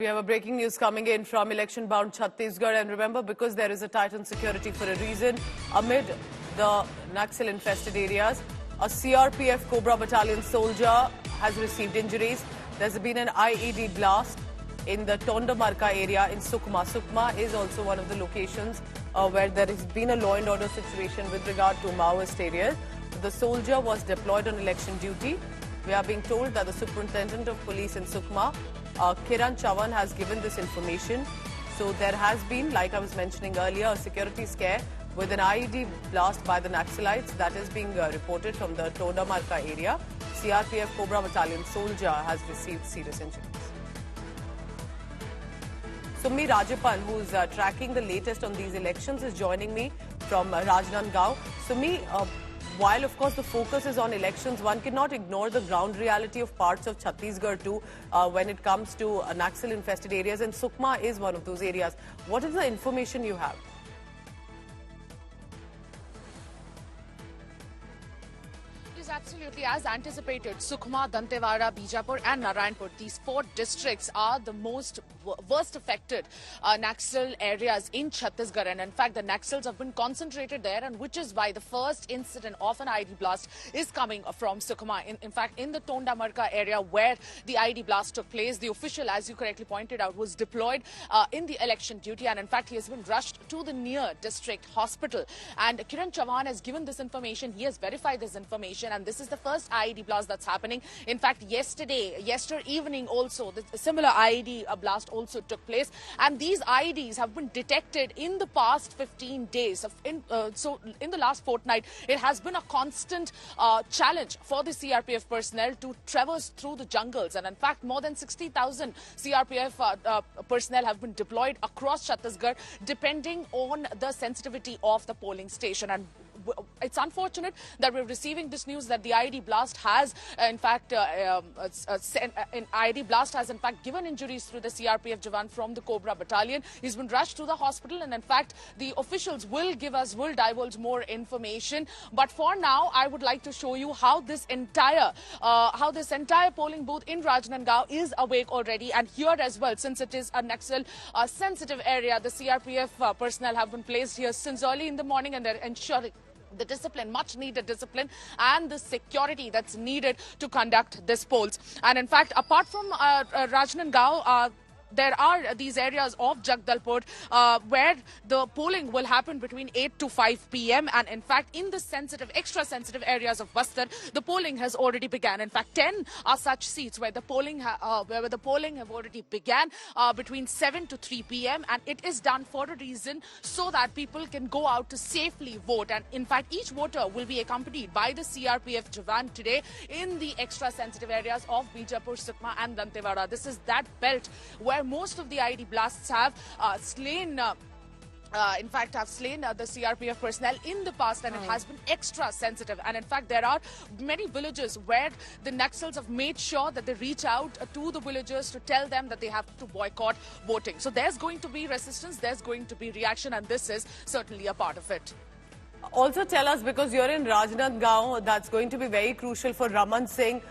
We have a breaking news coming in from election-bound Chhattisgarh, and remember, because there is a tightened security for a reason, amid the naxal-infested areas, a CRPF CoBRA Battalion soldier has received injuries. There's been an IED blast in the Tondamarka area in Sukma. Sukma is also one of the locations where there has been a law and order situation with regard to Maoist areas. The soldier was deployed on election duty. We are being told that the Superintendent of Police in Sukma, Kiran Chavan, has given this information. So there has been, like I was mentioning earlier, a security scare with an IED blast by the Naxalites that is being reported from the Tondamarka area. CRPF CoBRA Battalion soldier has received serious injuries. Summi Rajapan, who is tracking the latest on these elections, is joining me from Rajnandgaon. Summi, while of course the focus is on elections, one cannot ignore the ground reality of parts of Chhattisgarh too when it comes to Naxal-infested areas, and Sukma is one of those areas. What is the information you have? Absolutely, as anticipated, Sukma, Dantewada, Bijapur and Narayanpur, these 4 districts are the most worst affected Naxal areas in Chhattisgarh, and in fact the Naxals have been concentrated there, and which is why the first incident of an IED blast is coming from Sukma. In fact, in the Tondamarka area where the IED blast took place, the official, as you correctly pointed out, was deployed in the election duty, and in fact he has been rushed to the near district hospital. And Kiran Chavan has given this information, he has verified this information, and this is the first IED blast that's happening. In fact, yesterday evening also, the similar IED blast also took place, and these IEDs have been detected in the past 15 days. So in the last fortnight, it has been a constant challenge for the CRPF personnel to traverse through the jungles, and in fact more than 60,000 CRPF personnel have been deployed across Chhattisgarh, depending on the sensitivity of the polling station. And it's unfortunate that we're receiving this news that the IED blast has, in fact, given injuries to the CRPF Jawan from the CoBRA Battalion. He's been rushed to the hospital, and in fact, the officials will divulge more information. But for now, I would like to show you how this entire polling booth in Rajnandgaon is awake already, and here as well, since it is a Naxal sensitive area, the CRPF personnel have been placed here since early in the morning, and they're ensuring the discipline, much needed discipline, and the security that's needed to conduct these polls. And in fact, apart from Rajnandgaon, there are these areas of Jagdalpur where the polling will happen between 8 to 5 p.m. And in fact, in the extra sensitive areas of Bastar, the polling has already begun. In fact, 10 are such seats where the polling have already began between 7 to 3 p.m. And it is done for a reason, so that people can go out to safely vote. And in fact, each voter will be accompanied by the CRPF Jawan today in the extra sensitive areas of Bijapur, Sukma and Dantewada. This is that belt where most of the IED blasts have slain the CRPF personnel in the past, and it has been extra sensitive. And in fact, there are many villages where the Naxals have made sure that they reach out to the villagers to tell them that they have to boycott voting. So there's going to be resistance, there's going to be reaction, and this is certainly a part of it. Also tell us, because you're in Rajnandgaon, that's going to be very crucial for Raman Singh,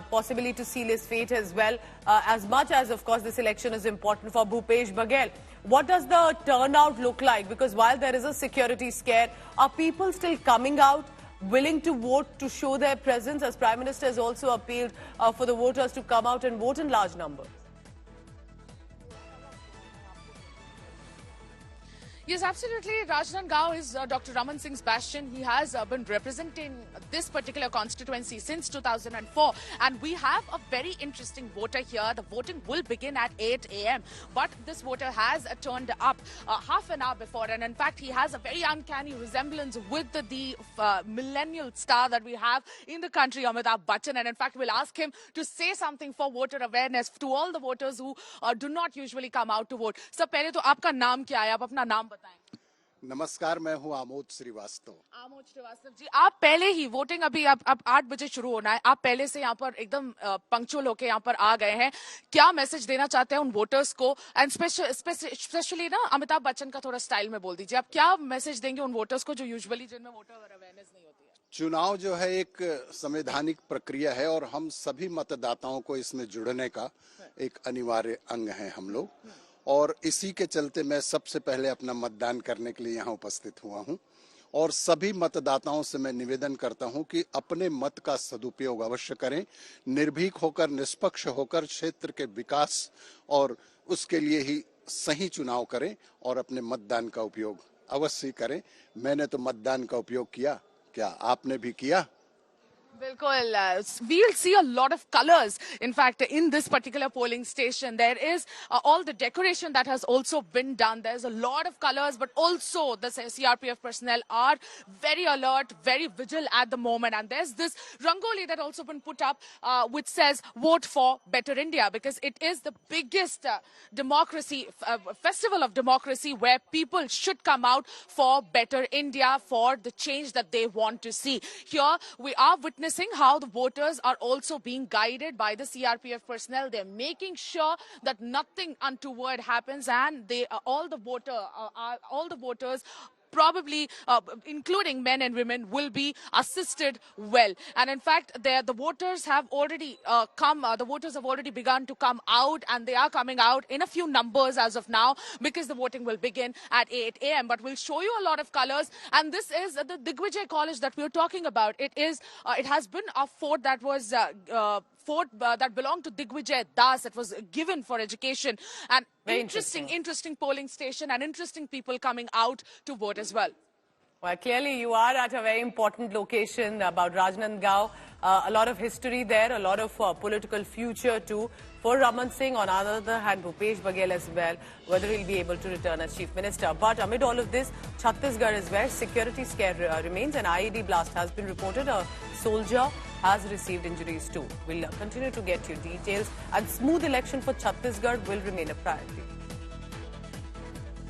possibly to seal his fate as well, as much as, of course, this election is important for Bhupesh Baghel. What does the turnout look like? Because while there is a security scare, are people still coming out, willing to vote, to show their presence, as Prime Minister has also appealed for the voters to come out and vote in large numbers? Yes, absolutely. Rajnandgaon is Dr. Raman Singh's bastion. He has been representing this particular constituency since 2004. And we have a very interesting voter here. The voting will begin at 8 a.m. But this voter has turned up half an hour before. And in fact, he has a very uncanny resemblance with the millennial star that we have in the country, Amitabh Bachchan. And in fact, we'll ask him to say something for voter awareness to all the voters who do not usually come out to vote. Sir, पहले तो आपका नाम क्या है? आप अपना नाम बताएं. नमस्कार, मैं हूं आमोद श्रीवास्तव। आमोद श्रीवास्तव जी, आप पहले ही वोटिंग अभी अब 8 बजे शुरू होना है, आप पहले से यहाँ पर एकदम पंक्चुअल होके यहाँ पर आ गए हैं। क्या मैसेज देना चाहते हैं उन वोटर्स को, एंड स्पेशली ना अमिताभ बच्चन का थोड़ा स्टाइल में बोल दीजिए, आप क्या मैसेज देंगे उन वोटर्स को जो यूजुअली जिनमें वोटर अवेयरनेस नहीं होती है? चुनाव जो है एक संवैधानिक प्रक्रिया है और हम सभी मतदाताओं को इसमें जुड़ने का एक अनिवार्य अंग है हम लोग, और इसी के चलते मैं सबसे पहले अपना मतदान करने के लिए यहाँ उपस्थित हुआ हूँ। और सभी मतदाताओं से मैं निवेदन करता हूं कि अपने मत का सदुपयोग अवश्य करें, निर्भीक होकर, निष्पक्ष होकर क्षेत्र के विकास और उसके लिए ही सही चुनाव करें और अपने मतदान का उपयोग अवश्य करें। मैंने तो मतदान का उपयोग किया, क्या आपने भी किया? Bilkul, we'll see a lot of colors. In fact, in this particular polling station, there is all the decoration that has also been done. There's a lot of colors, but also the CRPF personnel are very alert, very vigilant at the moment. And there's this rangoli that also been put up, which says "Vote for Better India," because it is the biggest democracy festival of democracy where people should come out for better India, for the change that they want to see. Here we are witnessing how the voters are also being guided by the CRPF personnel. They're making sure that nothing untoward happens, and all the voters, probably including men and women, will be assisted well. And in fact, the voters have already the voters have already begun to come out, and they are coming out in a few numbers as of now, because the voting will begin at 8 a.m. But we'll show you a lot of colors, and this is the Digvijay College that we're talking about. It has been a fort that was that belonged to Digvijay Das, that was given for education. And interesting polling station, and interesting people coming out to vote as well. Well, clearly you are at a very important location about Rajnandgaon. A lot of history there, a lot of political future too for Raman Singh. On the other hand, Bhupesh Baghel as well, whether he'll be able to return as Chief Minister. But amid all of this, Chhattisgarh is where security scare remains. An IED blast has been reported. A soldier has received injuries too. We'll continue to get you details, and smooth election for Chhattisgarh will remain a priority.